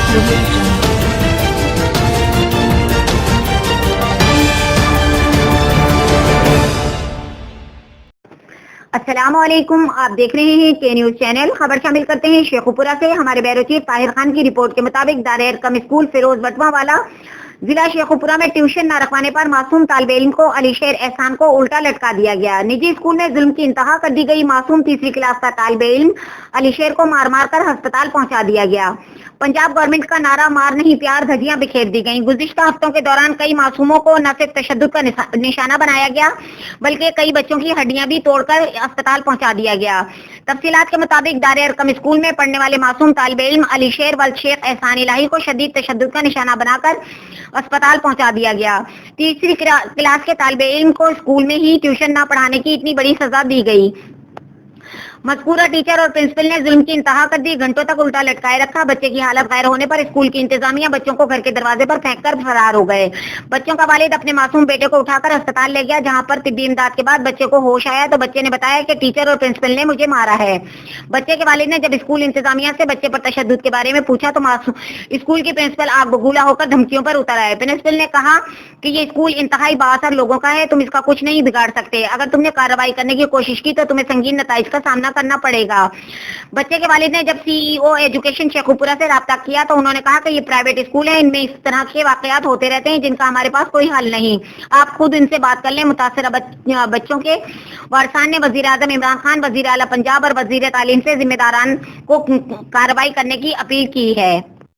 السلام علیکم، آپ دیکھ رہے ہیں کے نیوز چینل۔ خبر شامل کرتے ہیں شیخوپورہ سے۔ ہمارے بیورو چیف طاہر خان کی رپورٹ کے مطابق دارارقم سکول فیروز وٹواں والا ضلع شیخوپورہ میں ٹیویشن نہ رکھوانے پر معصوم طالب علم کو علی شیر احسان کو الٹا لٹکا دیا گیا۔ نجی اسکول میں ظلم کی انتہا کر دی گئی۔ معصوم تیسری کلاس کا طالب علم علی شیر کو مار مار کر ہسپتال پہنچا دیا گیا۔ پنجاب گورنمنٹ کا نعرہ مار نہیں پیار دھجیاں بکھیر دی گئیں۔ گزشتہ ہفتوں کے دوران کئی معصوموں کو نہ صرف تشدد کا نشانہ بنایا گیا بلکہ کئی بچوں کی ہڈیاں بھی توڑ کر اسپتال پہنچا دیا گیا۔ تفصیلات کے مطابق دارارقم اسکول میں پڑھنے والے معصوم طالب علم علی شیر ولد شیخ احسان الہی کو شدید تشدد کا نشانہ بنا کر اسپتال پہنچا دیا گیا۔ تیسری کلاس کے طالب علم کو اسکول میں ہی ٹیوشن نہ پڑھانے کی اتنی بڑی سزا دی گئی۔ مذکورہ ٹیچر اور پرنسپل نے ظلم کی انتہا کر دی۔ گھنٹوں تک الٹا لٹکائے رکھا۔ بچے کی حالت غیر ہونے پر اسکول کی انتظامیہ بچوں کو گھر کے دروازے پر پھینک کر فرار ہو گئے۔ بچوں کا والد اپنے معصوم بیٹے کو اٹھا کر اسپتال لے گیا، جہاں پر طبی امداد کے بعد بچے کو ہوش آیا تو بچے نے بتایا کہ ٹیچر اور پرنسپل نے مجھے مارا ہے۔ بچے کے والد نے جب اسکول انتظامیہ سے بچے پر تشدد کے بارے میں پوچھا تو اسکول کی پرنسپل آگ بگولا ہو کر دھمکیوں پر اتر آئے۔ پرنسپل نے کہا کہ یہ اسکول انتہائی بااثر لوگوں کا ہے، تم اس کا کچھ نہیں بگاڑ سکتے۔ اگر تم نے کارروائی کرنے کی کوشش کی تو تمہیں سنگین نتائج کا سامنا کرنا پڑے گا۔ بچے کے والد نے جب سی ای او ایجوکیشن شیخوپورہ سے رابطہ کیا تو انہوں نے کہا کہ یہ پرائیویٹ اسکول ہے، ان میں اس طرح کے واقعات ہوتے رہتے ہیں جن کا ہمارے پاس کوئی حل نہیں، آپ خود ان سے بات کر لیں۔ متاثرہ بچوں کے وارثان نے وزیر اعظم عمران خان، وزیر اعلیٰ پنجاب اور وزیر تعلیم سے ذمہ داران کو کارروائی کرنے کی اپیل کی ہے۔